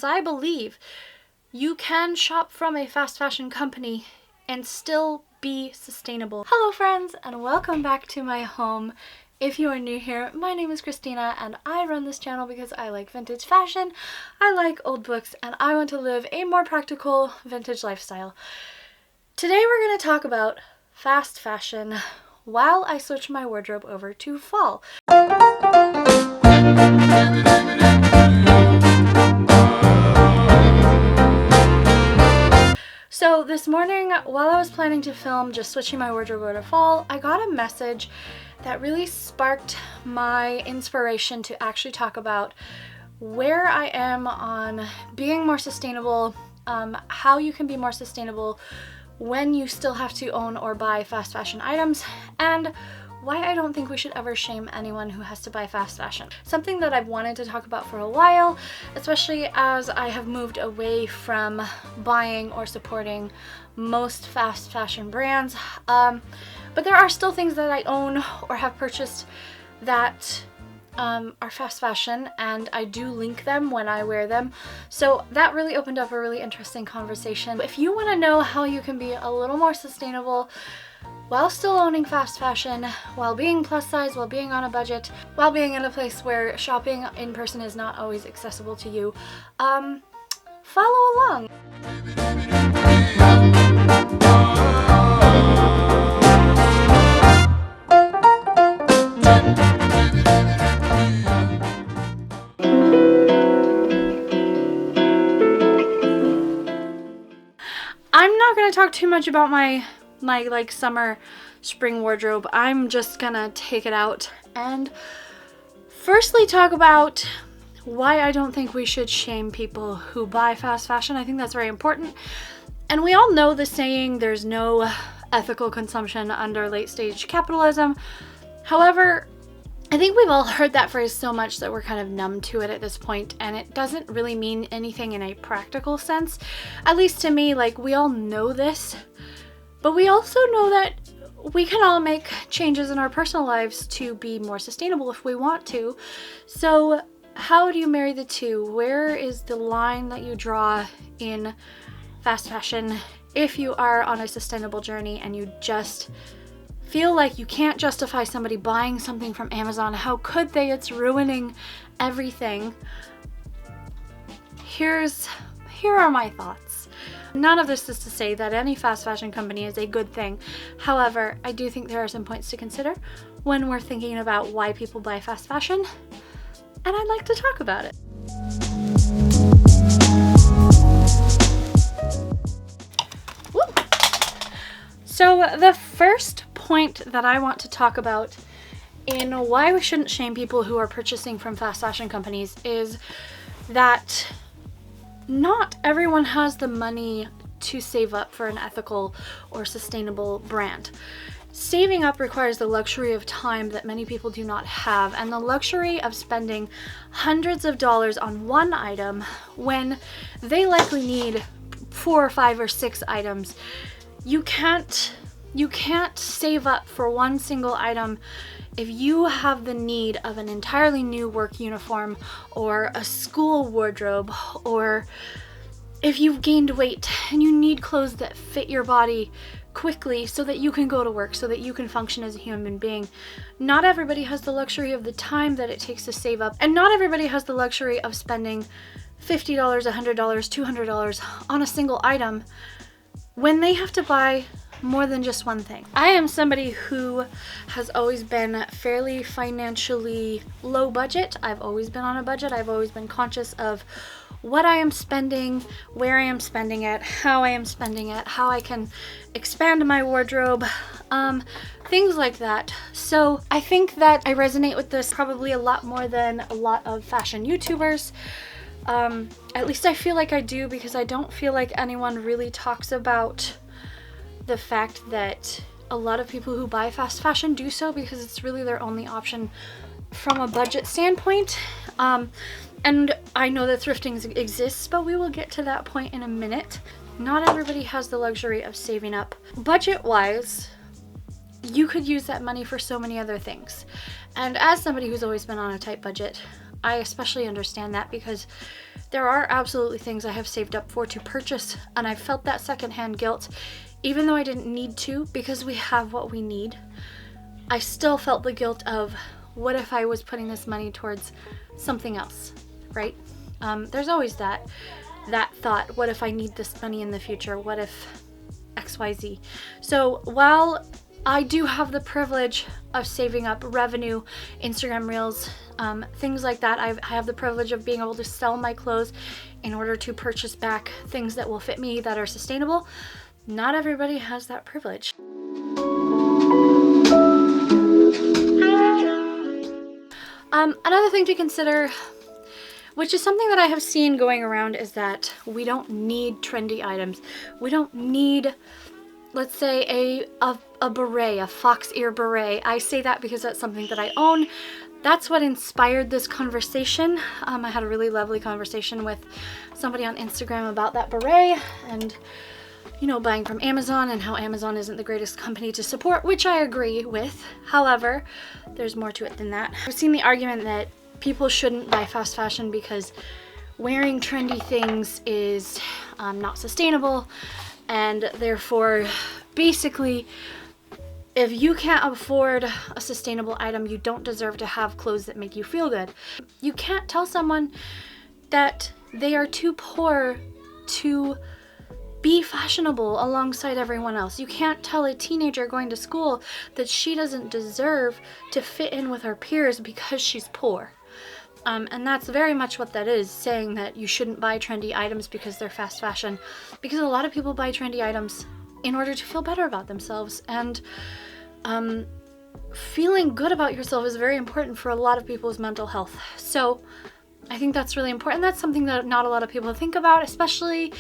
I believe you can shop from a fast fashion company and still be sustainable. Hello friends, and welcome back to my home. If you are new here, my name is Christina and I run this channel because I like vintage fashion, I like old books, and I want to live a more practical vintage lifestyle. Today we're going to talk about fast fashion while I switch my wardrobe over to fall. So this morning, while I was planning to film just switching my wardrobe over to fall, I got a message that really sparked my inspiration to actually talk about where I am on being more sustainable, how you can be more sustainable when you still have to own or buy fast fashion items, and why I don't think we should ever shame anyone who has to buy fast fashion. Something that I've wanted to talk about for a while, especially as I have moved away from buying or supporting most fast fashion brands. But there are still things that I own or have purchased that are fast fashion, and I do link them when I wear them. So that really opened up a really interesting conversation. If you want to know how you can be a little more sustainable while still owning fast fashion, while being plus size, while being on a budget, while being in a place where shopping in person is not always accessible to you, follow along. I'm not going to talk too much about my like summer spring wardrobe. I'm just gonna take it out and firstly talk about why I don't think we should shame people who buy fast fashion. I think that's very important. And we all know the saying, there's no ethical consumption under late stage capitalism. However, I think we've all heard that phrase so much that we're kind of numb to it at this point, and it doesn't really mean anything in a practical sense. At least to me, like, we all know this, but we also know that we can all make changes in our personal lives to be more sustainable if we want to. So how do you marry the two? Where is the line that you draw in fast fashion if you are on a sustainable journey and you just feel like you can't justify somebody buying something from Amazon? How could they? It's ruining everything. Here are my thoughts. None of this is to say that any fast fashion company is a good thing. However, I do think there are some points to consider when we're thinking about why people buy fast fashion, and I'd like to talk about it. Woo. So the first point that I want to talk about in why we shouldn't shame people who are purchasing from fast fashion companies is that not everyone has the money to save up for an ethical or sustainable brand. Saving up requires the luxury of time that many people do not have, and the luxury of spending hundreds of dollars on one item when they likely need 4 or 5 or 6 items. You can't save up for one single item if you have the need of an entirely new work uniform or a school wardrobe, or if you've gained weight and you need clothes that fit your body quickly so that you can go to work, so that you can function as a human being. Not everybody has the luxury of the time that it takes to save up, and not everybody has the luxury of spending $50, $100, $200 on a single item when they have to buy more than just one thing. I am somebody who has always been fairly financially low budget. I've always been on a budget. I've always been conscious of what I am spending, where I am spending it, how I am spending it, how I can expand my wardrobe, things like that. So I think that I resonate with this probably a lot more than a lot of fashion YouTubers. At least I feel like I do, because I don't feel like anyone really talks about the fact that a lot of people who buy fast fashion do so because it's really their only option from a budget standpoint. And I know that thrifting exists, but we will get to that point in a minute. Not everybody has the luxury of saving up. Budget-wise, you could use that money for so many other things. And as somebody who's always been on a tight budget, I especially understand that because there are absolutely things I have saved up for to purchase, and I felt that secondhand guilt even though I didn't need to, because we have what we need. I still felt the guilt of, what if I was putting this money towards something else, right? There's always that thought, what if I need this money in the future? What if XYZ? So while I do have the privilege of saving up revenue, Instagram Reels, things like that, I have the privilege of being able to sell my clothes in order to purchase back things that will fit me, that are sustainable. Not everybody has that privilege. Another thing to consider, which is something that I have seen going around, is that we don't need trendy items. We don't need, let's say, a beret, a fox ear beret. I say that because that's something that I own. That's what inspired this conversation. I had a really lovely conversation with somebody on Instagram about that beret and, you know, buying from Amazon and how Amazon isn't the greatest company to support, which I agree with. However, there's more to it than that. I've seen the argument that people shouldn't buy fast fashion because wearing trendy things is not sustainable, and therefore, basically, if you can't afford a sustainable item, you don't deserve to have clothes that make you feel good. You can't tell someone that they are too poor to be fashionable alongside everyone else. You can't tell a teenager going to school that she doesn't deserve to fit in with her peers because she's poor. And that's very much what that is, saying that you shouldn't buy trendy items because they're fast fashion. Because a lot of people buy trendy items in order to feel better about themselves. And feeling good about yourself is very important for a lot of people's mental health. So I think that's really important. That's something that not a lot of people think about, especially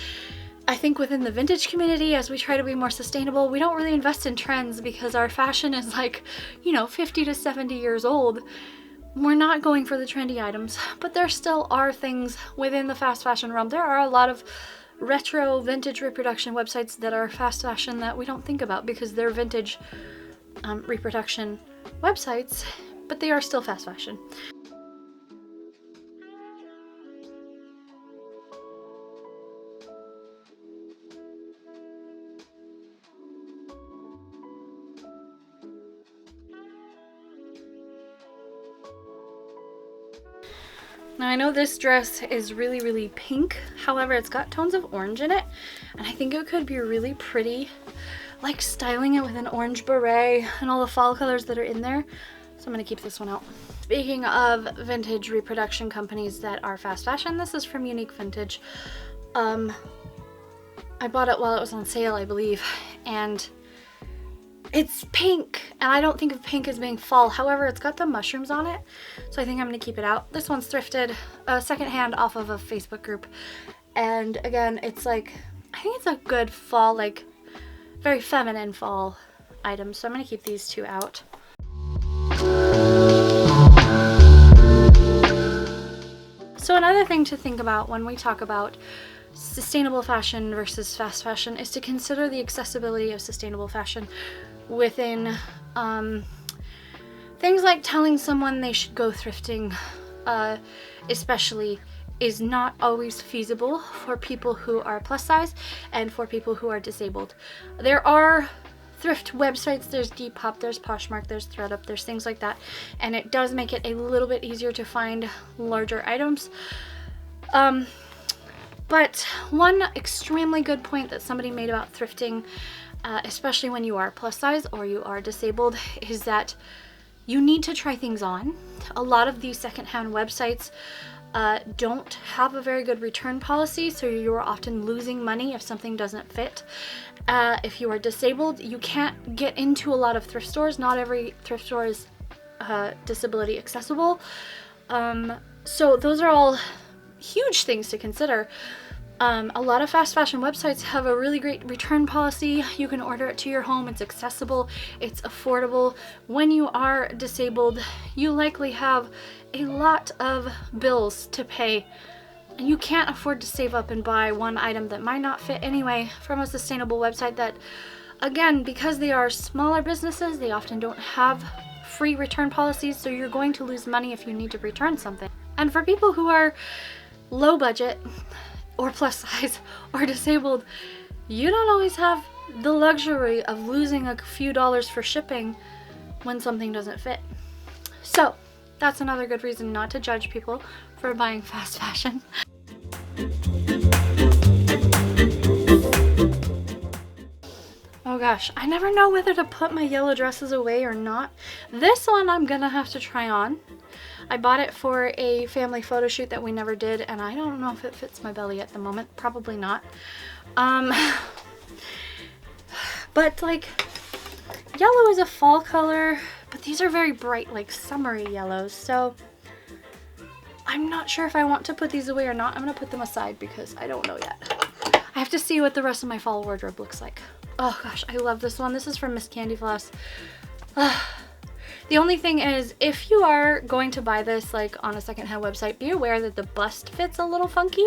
I think within the vintage community. As we try to be more sustainable, we don't really invest in trends because our fashion is like, 50 to 70 years old. We're not going for the trendy items, but there still are things within the fast fashion realm. There are a lot of retro vintage reproduction websites that are fast fashion that we don't think about because they're vintage reproduction websites, but they are still fast fashion. Now I know this dress is really, really pink. However, it's got tones of orange in it, and I think it could be really pretty, like styling it with an orange beret and all the fall colors that are in there. So I'm gonna keep this one out. Speaking of vintage reproduction companies that are fast fashion, this is from Unique Vintage. I bought it while it was on sale, I believe, and it's pink, and I don't think of pink as being fall. However, it's got the mushrooms on it, so I think I'm gonna keep it out. This one's thrifted, secondhand off of a Facebook group, and again, it's like, I think it's a good fall, like very feminine fall item, so I'm gonna keep these two out. So another thing to think about when we talk about sustainable fashion versus fast fashion is to consider the accessibility of sustainable fashion within things like telling someone they should go thrifting, especially, is not always feasible for people who are plus size and for people who are disabled. There are thrift websites, there's Depop, there's Poshmark, there's ThredUp, there's things like that, and it does make it a little bit easier to find larger items. But one extremely good point that somebody made about thrifting, especially when you are plus size or you are disabled, is that you need to try things on. A lot of these secondhand websites don't have a very good return policy, so you are often losing money if something doesn't fit. If you are disabled, you can't get into a lot of thrift stores. Not every thrift store is disability accessible. So those are all huge things to consider. A lot of fast fashion websites have a really great return policy. You can order it to your home. It's accessible. It's affordable. When you are disabled, you likely have a lot of bills to pay, and you can't afford to save up and buy one item that might not fit anyway from a sustainable website that, again, because they are smaller businesses, they often don't have free return policies, so you're going to lose money if you need to return something. And for people who are low budget or plus size or disabled, you don't always have the luxury of losing a few dollars for shipping when something doesn't fit. So that's another good reason not to judge people for buying fast fashion. Oh gosh, I never know whether to put my yellow dresses away or not. This one I'm gonna have to try on. I bought it for a family photo shoot that we never did, and I don't know if it fits my belly at the moment. Probably not. But like, yellow is a fall color, but these are very bright, like summery yellows, so I'm not sure if I want to put these away or not. I'm gonna put them aside because I don't know yet. I have to see what the rest of my fall wardrobe looks like. Oh gosh, I love this one. This is from Miss Candyfloss. The only thing is, if you are going to buy this like on a secondhand website, be aware that the bust fits a little funky.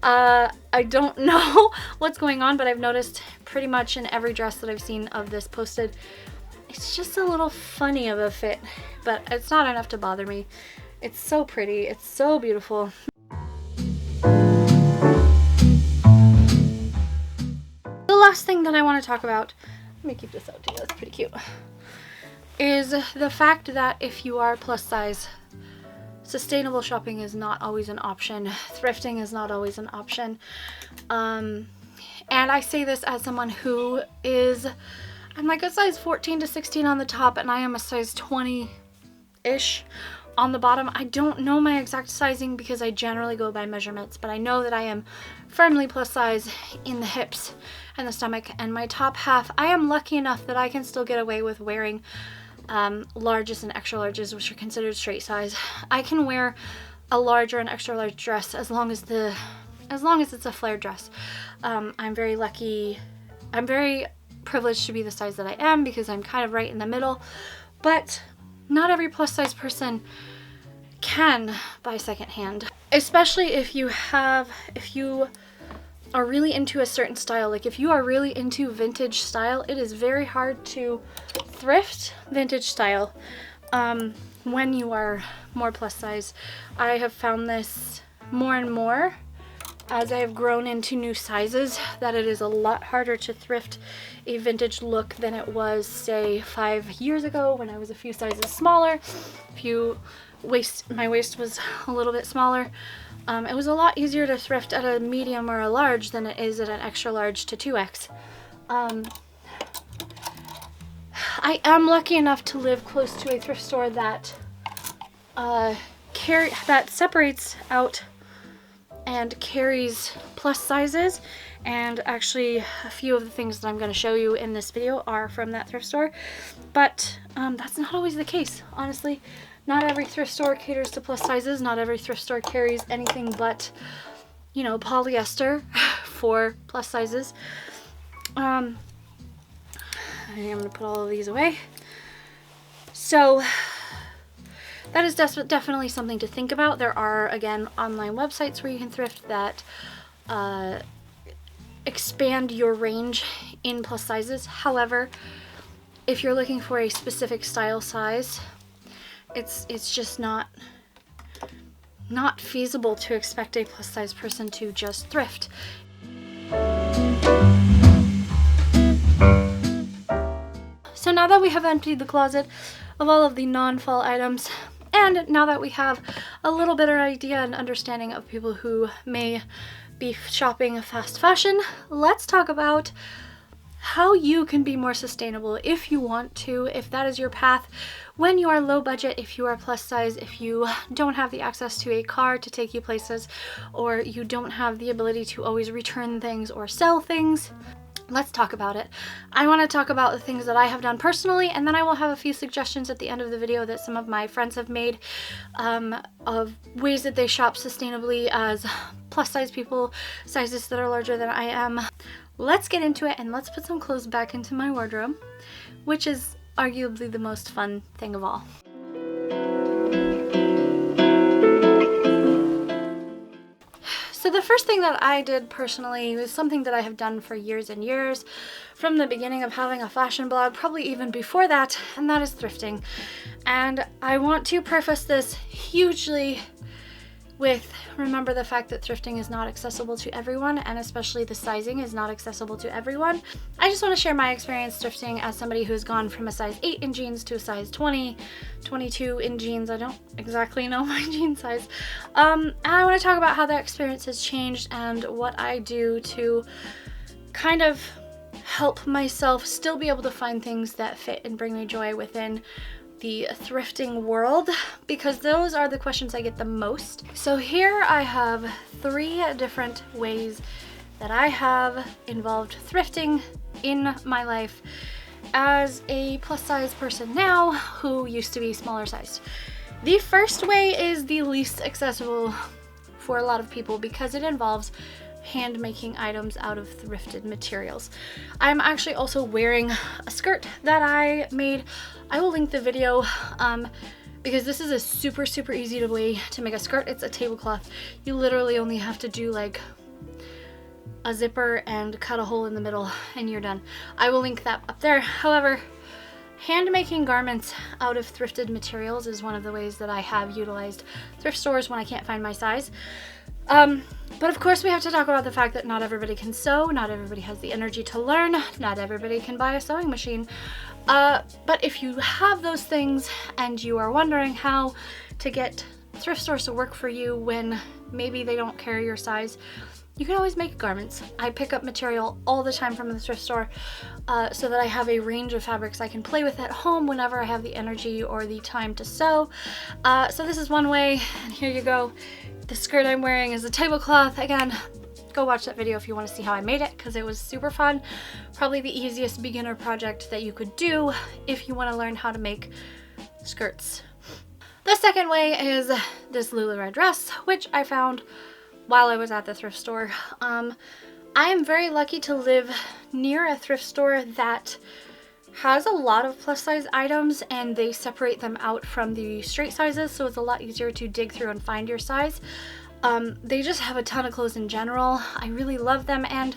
I don't know what's going on, but I've noticed pretty much in every dress that I've seen of this posted, it's just a little funny of a fit, but it's not enough to bother me. It's so pretty. It's so beautiful. The last thing that I want to talk about, let me keep this out to you, that's pretty cute, is the fact that if you are plus size, sustainable shopping is not always an option. Thrifting is not always an option. And I say this as someone who is, I'm like a size 14 to 16 on the top, and I am a size 20-ish on the bottom. I don't know my exact sizing because I generally go by measurements, but I know that I am firmly plus size in the hips and the stomach, and my top half, I am lucky enough that I can still get away with wearing larges and extra larges, which are considered straight size. I can wear a large or an extra large dress as long as it's a flared dress. I'm very lucky. I'm very privileged to be the size that I am because I'm kind of right in the middle, but not every plus size person can buy secondhand, especially if you are really into a certain style. Like if you are really into vintage style, it is very hard to thrift vintage style when you are more plus size. I have found this more and more as I have grown into new sizes, that it is a lot harder to thrift a vintage look than it was, say, 5 years ago when I was a few sizes smaller. My waist was a little bit smaller. It was a lot easier to thrift at a medium or a large than it is at an extra large to 2X. I am lucky enough to live close to a thrift store that that separates out and carries plus sizes, and actually a few of the things that I'm going to show you in this video are from that thrift store, but that's not always the case, honestly. Not every thrift store caters to plus sizes. Not every thrift store carries anything but, you know, polyester for plus sizes. I'm going to put all of these away. So that is definitely something to think about. There are, again, online websites where you can thrift that expand your range in plus sizes. However, if you're looking for a specific style size, it's just not feasible to expect a plus size person to just thrift. So now that we have emptied the closet of all of the non-fall items, and now that we have a little better idea and understanding of people who may be shopping fast fashion, let's talk about how you can be more sustainable if you want to, if that is your path, when you are low budget, if you are plus size, if you don't have the access to a car to take you places, or you don't have the ability to always return things or sell things. Let's talk about it. I want to talk about the things that I have done personally, and then I will have a few suggestions at the end of the video that some of my friends have made of ways that they shop sustainably as plus size people, sizes that are larger than I am. Let's get into it, and let's put some clothes back into my wardrobe, which is arguably the most fun thing of all. So the first thing that I did personally was something that I have done for years and years, from the beginning of having a fashion blog, probably even before that, and that is thrifting. And I want to preface this hugely remember the fact that thrifting is not accessible to everyone, and especially the sizing is not accessible to everyone. I just want to share my experience thrifting as somebody who's gone from a size 8 in jeans to a size 20, 22 in jeans. I don't exactly know my jean size. And I want to talk about how that experience has changed and what I do to kind of help myself still be able to find things that fit and bring me joy within the thrifting world, because those are the questions I get the most. So here I have 3 different ways that I have involved thrifting in my life as a plus size person now who used to be smaller sized. The first way is the least accessible for a lot of people because it involves hand making items out of thrifted materials. I'm actually also wearing a skirt that I made. I will link the video because this is a super easy way to make a skirt. It's a tablecloth. You literally only have to do like a zipper and cut a hole in the middle and you're done. I will link that up there. However, hand making garments out of thrifted materials is one of the ways that I have utilized thrift stores when I can't find my size. But of course we have to talk about the fact that not everybody can sew, not everybody has the energy to learn, not everybody can buy a sewing machine. But if you have those things and you are wondering how to get thrift stores to work for you when maybe they don't carry your size, you can always make garments. I pick up material all the time from the thrift store so that I have a range of fabrics I can play with at home whenever I have the energy or the time to sew. So this is one way, and here you go. The skirt I'm wearing is a tablecloth. Again, go watch that video if you want to see how I made it because it was super fun. Probably the easiest beginner project that you could do if you want to learn how to make skirts. The second way is this Lula red dress, which I found while I was at the thrift store. I am very lucky to live near a thrift store that has a lot of plus size items and they separate them out from the straight sizes, so it's a lot easier to dig through and find your size. They just have a ton of clothes in general. I really love them and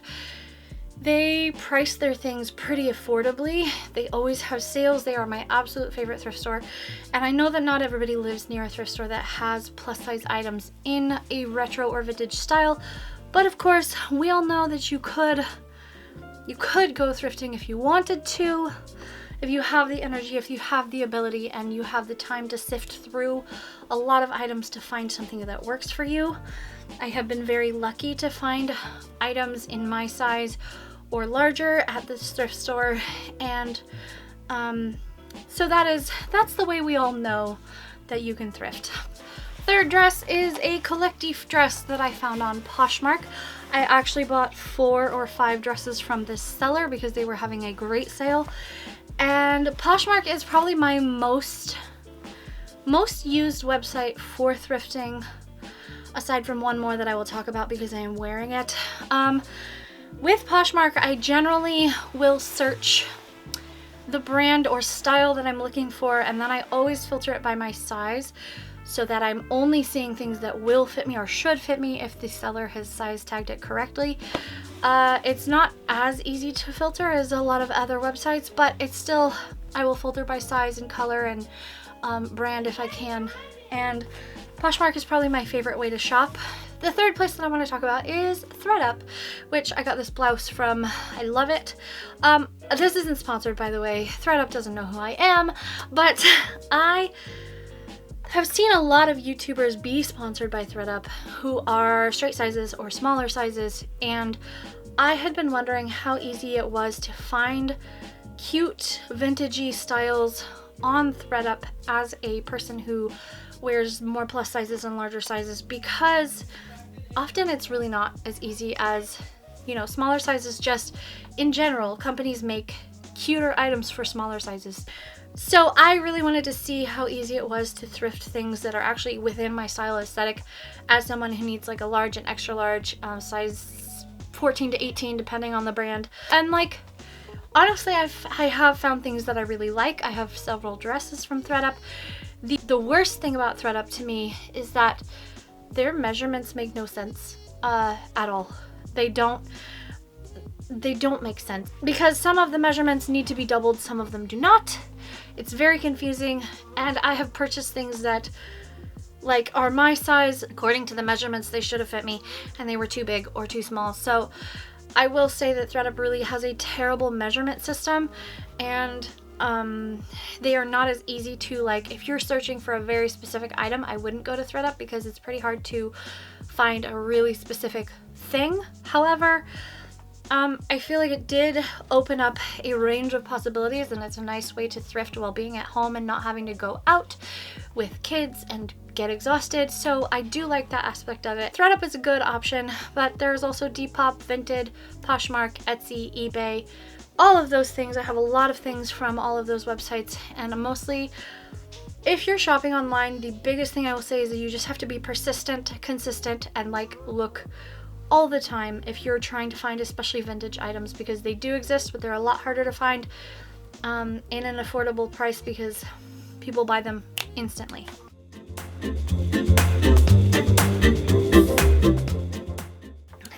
they price their things pretty affordably. They always have sales. They are my absolute favorite thrift store. And I know that not everybody lives near a thrift store that has plus size items in a retro or vintage style. But of course, we all know that you could go thrifting if you wanted to, if you have the energy, if you have the ability, and you have the time to sift through a lot of items to find something that works for you. I have been very lucky to find items in my size or larger at the thrift store, and so that's the way we all know that you can thrift. Third dress is a collective dress that I found on Poshmark. I actually bought 4 or 5 dresses from this seller because they were having a great sale, and Poshmark is probably my most used website for thrifting, aside from one more that I will talk about because I am wearing it. With Poshmark, I generally will search the brand or style that I'm looking for, and then I always filter it by my size so that I'm only seeing things that will fit me or should fit me if the seller has size tagged it correctly. It's not as easy to filter as a lot of other websites, but it's still, I will filter by size and color and brand if I can, and Poshmark is probably my favorite way to shop. The third place that I want to talk about is ThredUp, which I got this blouse from. I love it. This isn't sponsored, by the way. ThredUp doesn't know who I am, but I have seen a lot of YouTubers be sponsored by ThredUp who are straight sizes or smaller sizes, and I had been wondering how easy it was to find cute vintagey styles on ThredUp as a person who wears more plus sizes and larger sizes, because often it's really not as easy as, you know, smaller sizes. Just in general, companies make cuter items for smaller sizes. So I really wanted to see how easy it was to thrift things that are actually within my style aesthetic as someone who needs like a large and extra large, size 14 to 18 depending on the brand. And like, honestly, I have found things that I really like. I have several dresses from ThredUp. The worst thing about ThredUp to me is that their measurements make no sense at all. They don't make sense because some of the measurements need to be doubled, some of them do not. It's very confusing, and I have purchased things that like are my size. According to the measurements, they should have fit me and they were too big or too small. So I will say that ThredUp really has a terrible measurement system, and they are not as easy to, like, if you're searching for a very specific item, I wouldn't go to ThredUp because it's pretty hard to find a really specific thing. However, I feel like it did open up a range of possibilities, and it's a nice way to thrift while being at home and not having to go out with kids and get exhausted. So I do like that aspect of it. ThredUp is a good option, but there's also Depop, Vinted, Poshmark, Etsy, eBay, all of those things. I have a lot of things from all of those websites, and mostly if you're shopping online, the biggest thing I will say is that you just have to be persistent, consistent, and like look all the time if you're trying to find especially vintage items, because they do exist, but they're a lot harder to find in an affordable price because people buy them instantly.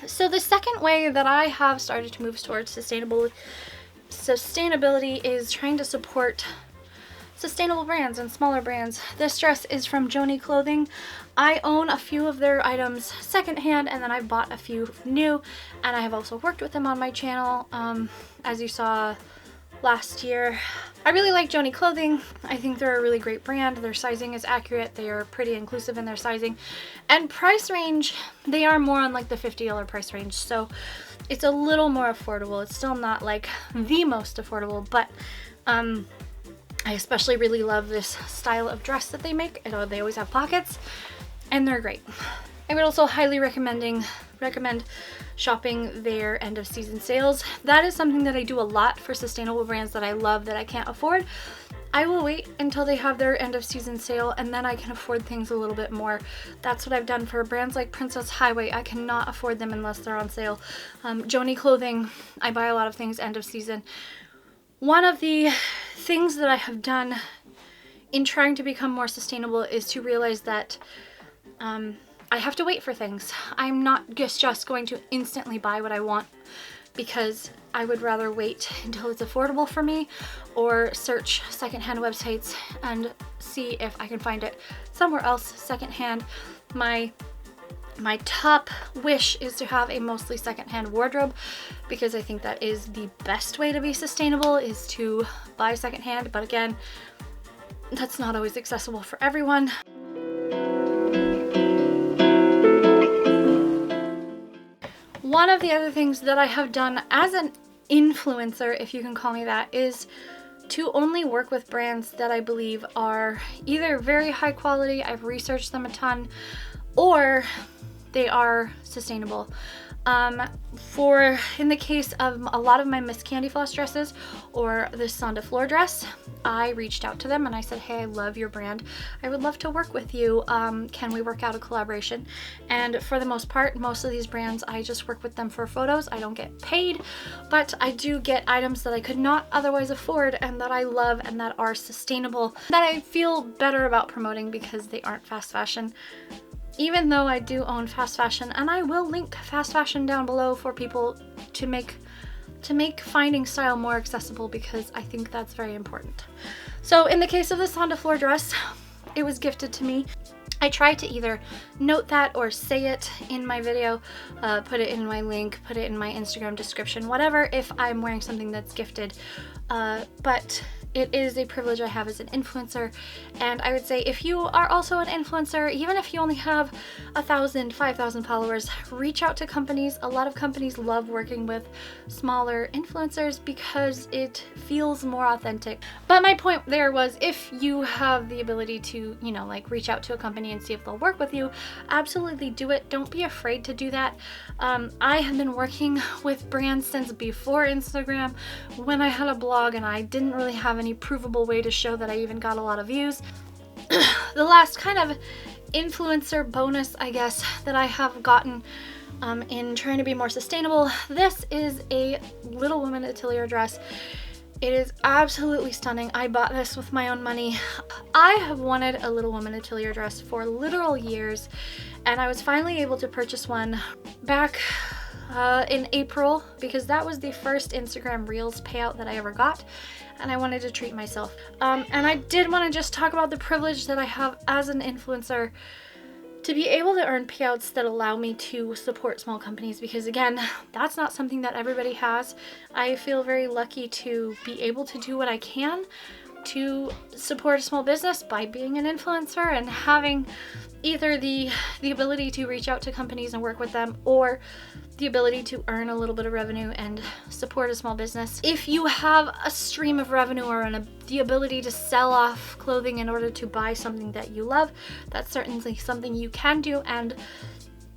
So the second way that I have started to move towards sustainability is trying to support sustainable brands and smaller brands. This dress is from Joni Clothing. I own a few of their items secondhand, and then I bought a few new, and I have also worked with them on my channel, as you saw last year. I really like Joni Clothing. I think they're a really great brand. Their sizing is accurate. They are pretty inclusive in their sizing. And price range, they are more on like the $50 price range, so it's a little more affordable. It's still not like the most affordable, but I especially really love this style of dress that they make. They always have pockets, and they're great. I would also highly recommend shopping their end of season sales. That is something that I do a lot for sustainable brands that I love that I can't afford. I will wait until they have their end of season sale, and then I can afford things a little bit more. That's what I've done for brands like Princess Highway. I cannot afford them unless they're on sale. Joni Clothing, I buy a lot of things end of season. One of the things that I have done in trying to become more sustainable is to realize that I have to wait for things. I'm not just going to instantly buy what I want, because I would rather wait until it's affordable for me, or search secondhand websites and see if I can find it somewhere else secondhand. My top wish is to have a mostly secondhand wardrobe, because I think that is the best way to be sustainable, is to buy secondhand. But again, that's not always accessible for everyone. One of the other things that I have done as an influencer, if you can call me that, is to only work with brands that I believe are either very high quality, I've researched them a ton, or they are sustainable. In the case of a lot of my Miss Candyfloss dresses or this Sonda Floor dress, I reached out to them and I said, hey, I love your brand. I would love to work with you. Can we work out a collaboration? And for the most part, most of these brands, I just work with them for photos. I don't get paid, but I do get items that I could not otherwise afford and that I love and that are sustainable, that I feel better about promoting because they aren't fast fashion. Even though I do own fast fashion, and I will link fast fashion down below for people to make finding style more accessible, because I think that's very important. So in the case of the Sonda Floor dress, it was gifted to me. I try to either note that or say it in my video, put it in my link, put it in my Instagram description, whatever, if I'm wearing something that's gifted. But it is a privilege I have as an influencer, and I would say if you are also an influencer, even if you only have 1,000, 5,000 followers, reach out to companies. A lot of companies love working with smaller influencers because it feels more authentic. But my point there was, if you have the ability to, like reach out to a company and see if they'll work with you, absolutely do it. Don't be afraid to do that. I have been working with brands since before Instagram, when I had a blog and I didn't really have any provable way to show that I even got a lot of views. The last kind of influencer bonus, I guess, that I have gotten in trying to be more sustainable, this is a Little Women Atelier dress. It is absolutely stunning. I bought this with my own money. I have wanted a Little Woman Atelier dress for literal years, and I was finally able to purchase one back in April because that was the first Instagram Reels payout that I ever got, and I wanted to treat myself. And I did want to just talk about the privilege that I have as an influencer to be able to earn payouts that allow me to support small companies, because again, that's not something that everybody has. I feel very lucky to be able to do what I can to support a small business by being an influencer and having either the ability to reach out to companies and work with them, or the ability to earn a little bit of revenue and support a small business. If you have a stream of revenue or the ability to sell off clothing in order to buy something that you love, that's certainly something you can do, and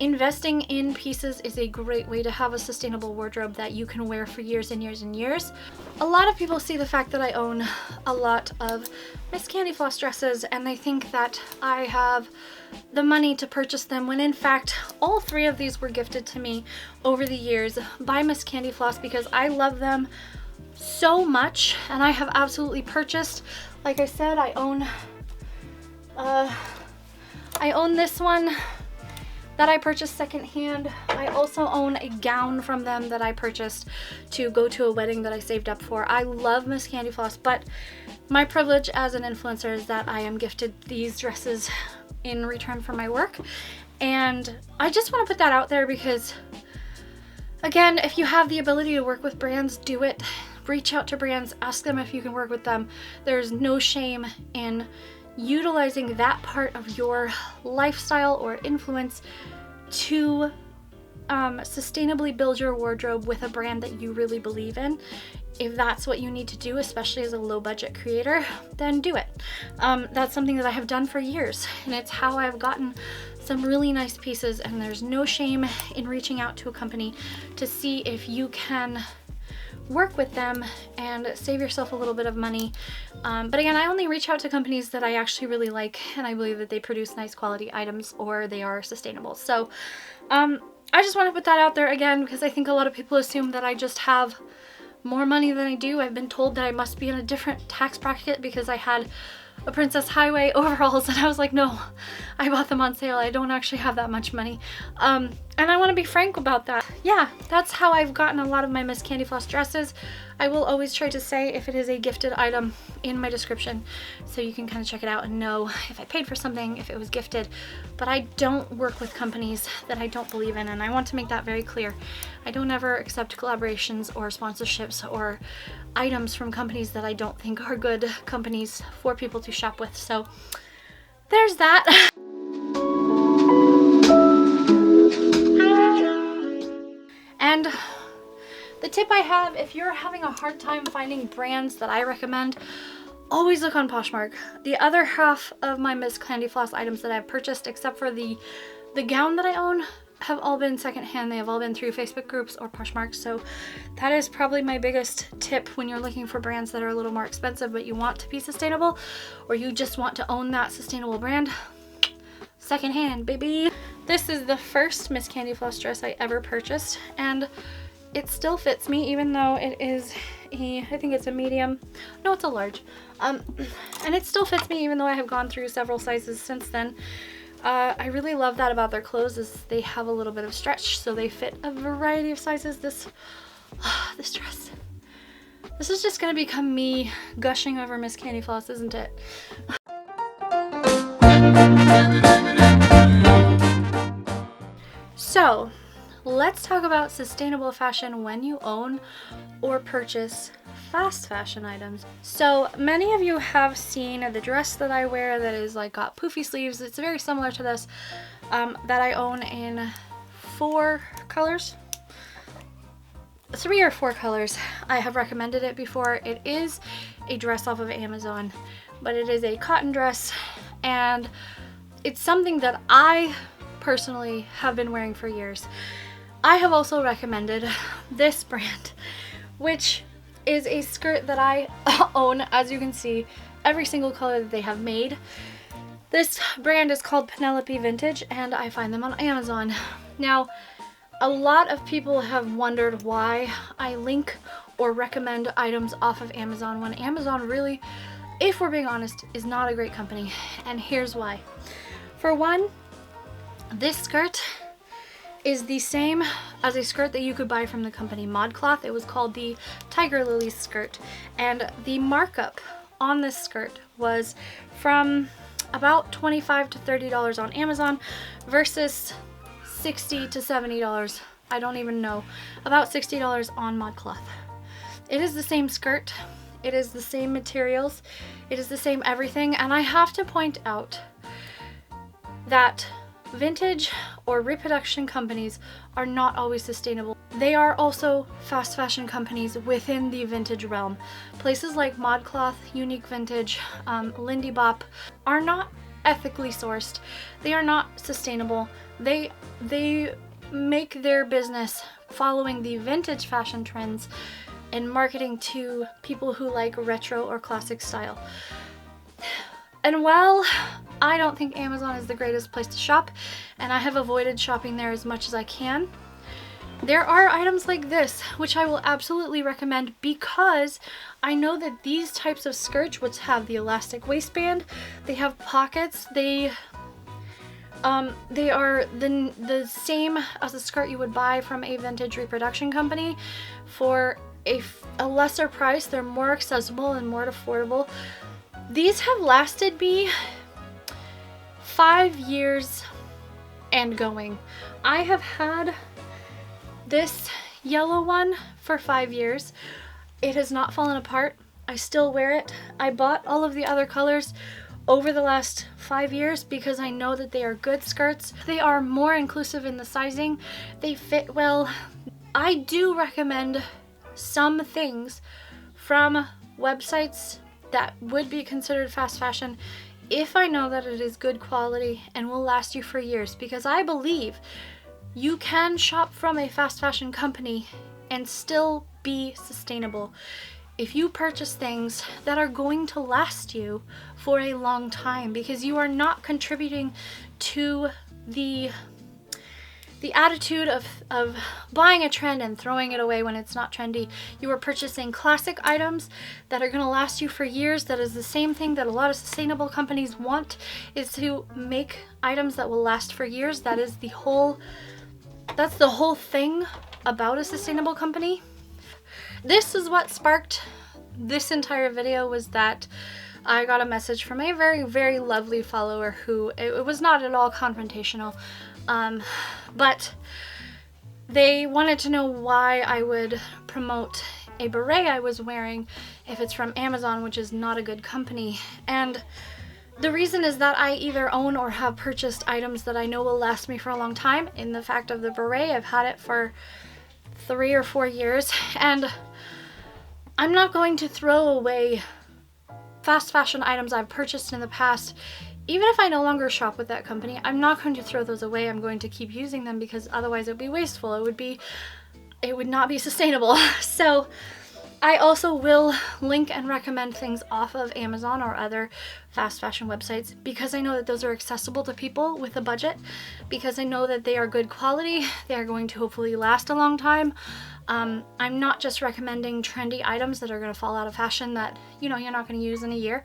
investing in pieces is a great way to have a sustainable wardrobe that you can wear for years and years and years. A lot of people see the fact that I own a lot of Miss Candyfloss dresses and they think that I have the money to purchase them, when in fact all 3 of these were gifted to me over the years by Miss Candyfloss because I love them so much, and I have absolutely purchased, like I said, I own this one that I purchased secondhand. I also own a gown from them that I purchased to go to a wedding that I saved up for. I love Miss Candyfloss, but my privilege as an influencer is that I am gifted these dresses in return for my work. And I just want to put that out there because, again, if you have the ability to work with brands, do it. Reach out to brands, ask them if you can work with them. There's no shame in utilizing that part of your lifestyle or influence to sustainably build your wardrobe with a brand that you really believe in. If that's what you need to do, especially as a low budget creator, then do it. That's something that I have done for years, and it's how I've gotten some really nice pieces, and there's no shame in reaching out to a company to see if you can work with them and save yourself a little bit of money. But again, I only reach out to companies that I actually really like and I believe that they produce nice quality items or they are sustainable. So I just want to put that out there again because I think a lot of people assume that I just have more money than I do. I've been told that I must be in a different tax bracket because I had a Princess Highway overalls, and I was like, no, I bought them on sale. I don't actually have that much money. And I want to be frank about that. Yeah, that's how I've gotten a lot of my Miss Candyfloss dresses. I will always try to say if it is a gifted item in my description, so you can kind of check it out and know if I paid for something, if it was gifted. But I don't work with companies that I don't believe in, and I want to make that very clear. I don't ever accept collaborations or sponsorships or items from companies that I don't think are good companies for people to shop with. So there's that. And the tip I have, if you're having a hard time finding brands that I recommend, always look on Poshmark. The other half of my Miss Candyfloss items that I've purchased, except for the gown that I own, have all been secondhand. They have all been through Facebook groups or Poshmark. So that is probably my biggest tip when you're looking for brands that are a little more expensive but you want to be sustainable, or you just want to own that sustainable brand. Secondhand, baby. This is the first Miss Candyfloss dress I ever purchased, and it still fits me even though it is I think it's a medium. No, it's a large. And it still fits me even though I have gone through several sizes since then. I really love that about their clothes is they have a little bit of stretch, so they fit a variety of sizes. This dress. This is just gonna become me gushing over Miss Candyfloss, isn't it? So, let's talk about sustainable fashion when you own or purchase fast fashion items. So many of you have seen the dress that I wear that is like got poofy sleeves. It's very similar to this that I own in 4 colors. 3 or 4 colors. I have recommended it before. It is a dress off of Amazon, but it is a cotton dress, and it's something that I personally have been wearing for years. I have also recommended this brand, which is a skirt that I own, as you can see, every single color that they have made. This brand is called Penelope Vintage, and I find them on Amazon. Now, a lot of people have wondered why I link or recommend items off of Amazon when Amazon really, if we're being honest, is not a great company, and here's why. For one, this skirt is the same as a skirt that you could buy from the company ModCloth. It was called the Tiger Lily skirt, and the markup on this skirt was from about $25 to $30 on Amazon versus $60 to $70, I don't even know, about $60 on ModCloth. It is the same skirt, it is the same materials, it is the same everything, and I have to point out that vintage or reproduction companies are not always sustainable. They are also fast fashion companies within the vintage realm. Places like ModCloth, Unique Vintage, Lindy Bop are not ethically sourced. They are not sustainable. They make their business following the vintage fashion trends and marketing to people who like retro or classic style. And while I don't think Amazon is the greatest place to shop, and I have avoided shopping there as much as I can, there are items like this which I will absolutely recommend, because I know that these types of skirts, which have the elastic waistband, they have pockets, they are the same as a skirt you would buy from a vintage reproduction company for a lesser price. They're more accessible and more affordable. These have lasted me 5 years and going. I have had this yellow one for 5 years. It has not fallen apart. I still wear it. I bought all of the other colors over the last 5 years because I know that they are good skirts. They are more inclusive in the sizing. They fit well. I do recommend some things from websites that would be considered fast fashion if I know that it is good quality and will last you for years, because I believe you can shop from a fast fashion company and still be sustainable if you purchase things that are going to last you for a long time, because you are not contributing to the attitude of buying a trend and throwing it away when it's not trendy. You are purchasing classic items that are going to last you for years. That is the same thing that a lot of sustainable companies want, is to make items that will last for years. That's the whole thing about a sustainable company. This is what sparked this entire video, was that I got a message from a very, very lovely follower who, it was not at all confrontational, but they wanted to know why I would promote a beret I was wearing if it's from Amazon, which is not a good company. And the reason is that I either own or have purchased items that I know will last me for a long time. In the fact of the beret, I've had it for 3 or 4 years, and I'm not going to throw away fast fashion items I've purchased in the past. Even if I no longer shop with that company, I'm not going to throw those away. I'm going to keep using them, because otherwise it would be wasteful. It would not be sustainable. So I also will link and recommend things off of Amazon or other fast fashion websites, because I know that those are accessible to people with a budget, because I know that they are good quality. They are going to hopefully last a long time. I'm not just recommending trendy items that are going to fall out of fashion that, you're not going to use in a year.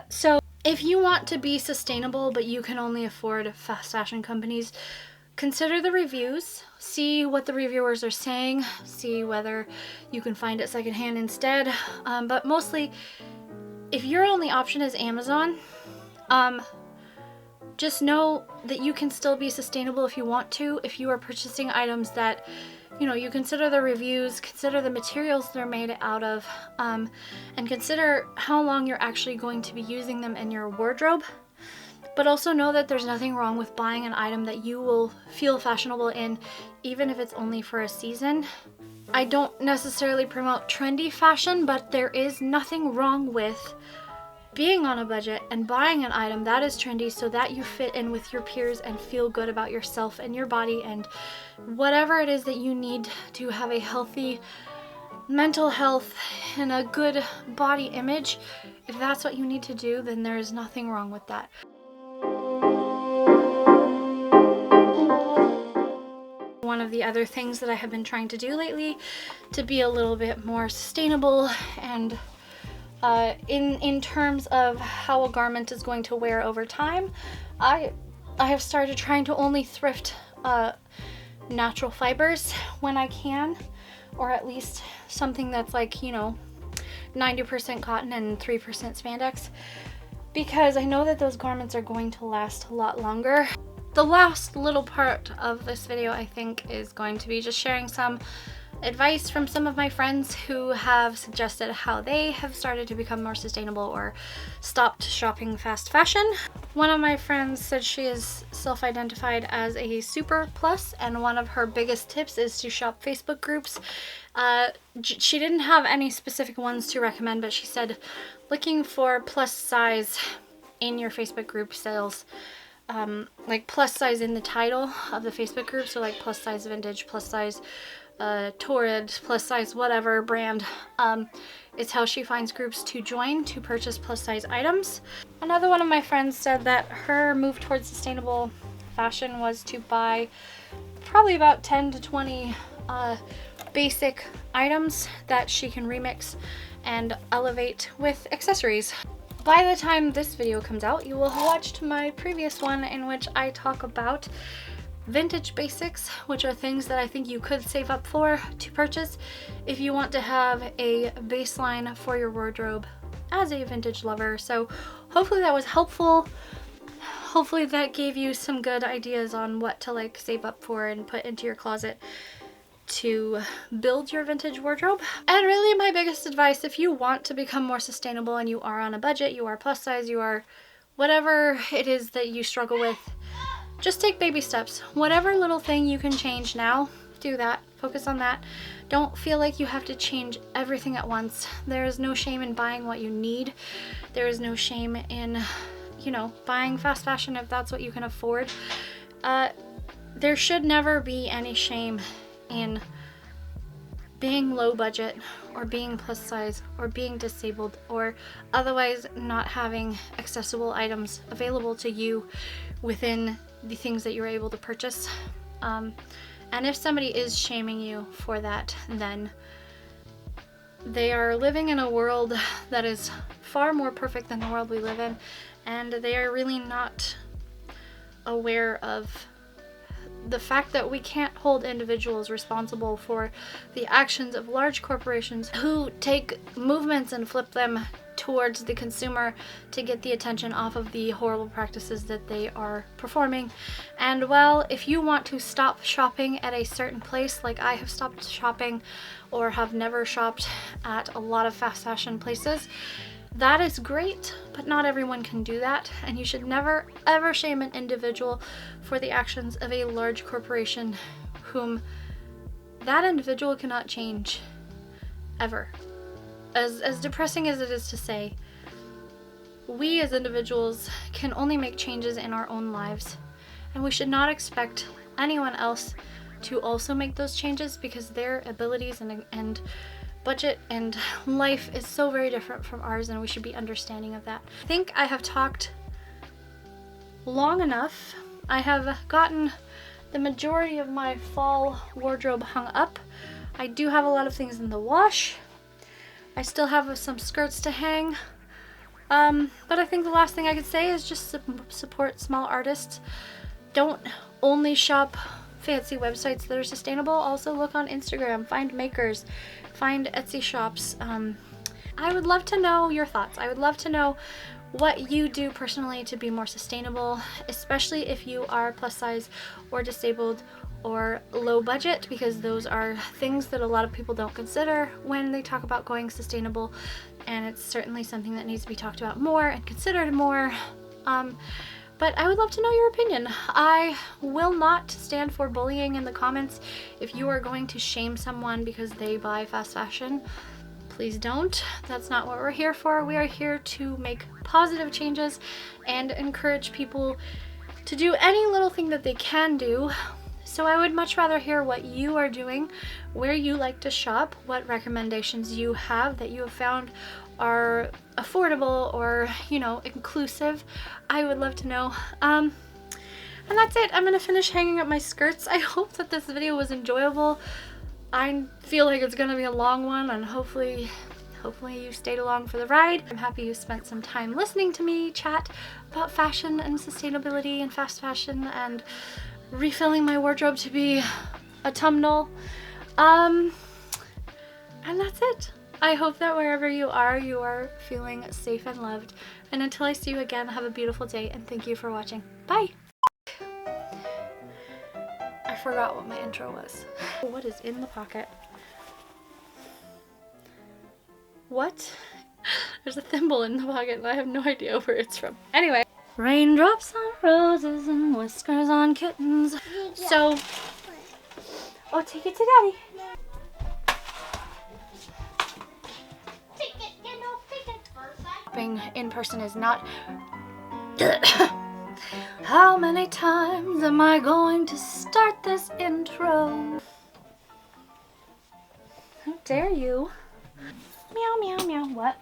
So if you want to be sustainable but you can only afford fast fashion companies, consider the reviews, see what the reviewers are saying, see whether you can find it secondhand instead. But mostly, if your only option is Amazon, just know that you can still be sustainable if you want to, if you are purchasing items that, you consider the reviews, consider the materials they're made out of, and consider how long you're actually going to be using them in your wardrobe. But also know that there's nothing wrong with buying an item that you will feel fashionable in, even if it's only for a season. I don't necessarily promote trendy fashion, but there is nothing wrong with being on a budget and buying an item that is trendy so that you fit in with your peers and feel good about yourself and your body and whatever it is that you need to have a healthy mental health and a good body image. If that's what you need to do, then there is nothing wrong with that. One of the other things that I have been trying to do lately to be a little bit more sustainable and in terms of how a garment is going to wear over time, I have started trying to only thrift natural fibers when I can, or at least something that's like, you know, 90% cotton and 3% spandex, because I know that those garments are going to last a lot longer. The last little part of this video, I think, is going to be just sharing some advice from some of my friends who have suggested how they have started to become more sustainable or stopped shopping fast fashion. One of my friends said she is self-identified as a super plus, and one of her biggest tips is to shop Facebook groups. She didn't have any specific ones to recommend, but she said looking for plus size in your Facebook group sales, like plus size in the title of the Facebook group, so like plus size vintage, plus size Torrid, plus size whatever brand, is how she finds groups to join to purchase plus size items. Another one of my friends said that her move towards sustainable fashion was to buy probably about 10 to 20 basic items that she can remix and elevate with accessories. By the time this video comes out, you will have watched my previous one in which I talk about vintage basics, which are things that I think you could save up for to purchase if you want to have a baseline for your wardrobe as a vintage lover. So hopefully that was helpful. Hopefully that gave you some good ideas on what to like save up for and put into your closet to build your vintage wardrobe. And really my biggest advice, if you want to become more sustainable and you are on a budget, you are plus size, you are whatever it is that you struggle with, just take baby steps. Whatever little thing you can change now, do that. Focus on that. Don't feel like you have to change everything at once. There is no shame in buying what you need. There is no shame in, you know, buying fast fashion if that's what you can afford. There should never be any shame in being low budget or being plus size or being disabled or otherwise not having accessible items available to you within the things that you're able to purchase. And if somebody is shaming you for that, then they are living in a world that is far more perfect than the world we live in, and they are really not aware of the fact that we can't hold individuals responsible for the actions of large corporations who take movements and flip them towards the consumer to get the attention off of the horrible practices that they are performing. And well, if you want to stop shopping at a certain place, like I have stopped shopping or have never shopped at a lot of fast fashion places, that is great, but not everyone can do that, and you should never ever shame an individual for the actions of a large corporation whom that individual cannot change ever. As depressing as it is to say, we as individuals can only make changes in our own lives, and we should not expect anyone else to also make those changes because their abilities and budget and life is so very different from ours, and we should be understanding of that. I think I have talked long enough. I have gotten the majority of my fall wardrobe hung up. I do have a lot of things in the wash. I still have some skirts to hang. But I think the last thing I could say is just support small artists. Don't only shop fancy websites that are sustainable. Also look on Instagram, find makers, find Etsy shops. I would love to know your thoughts. I would love to know what you do personally to be more sustainable, especially if you are plus size or disabled or low budget, because those are things that a lot of people don't consider when they talk about going sustainable, and it's certainly something that needs to be talked about more and considered more. But I would love to know your opinion. I will not stand for bullying in the comments. If you are going to shame someone because they buy fast fashion, please don't. That's not what we're here for. We are here to make positive changes and encourage people to do any little thing that they can do. So I would much rather hear what you are doing, where you like to shop, what recommendations you have that you have found are affordable or, you know, inclusive. I would love to know. And that's it. I'm gonna finish hanging up my skirts. I hope that this video was enjoyable. I feel like it's gonna be a long one, and hopefully you stayed along for the ride. I'm happy you spent some time listening to me chat about fashion and sustainability and fast fashion and refilling my wardrobe to be a thumbnail. And that's it. I hope that wherever you are feeling safe and loved. And until I see you again, have a beautiful day and thank you for watching. Bye! I forgot what my intro was. What is in the pocket? What? There's a thimble in the pocket and I have no idea where it's from. Anyway. Raindrops on roses and whiskers on kittens. So, oh, take it to Daddy. Shopping in person is not. How many times am I going to start this intro? How dare you? Meow, meow, meow. What?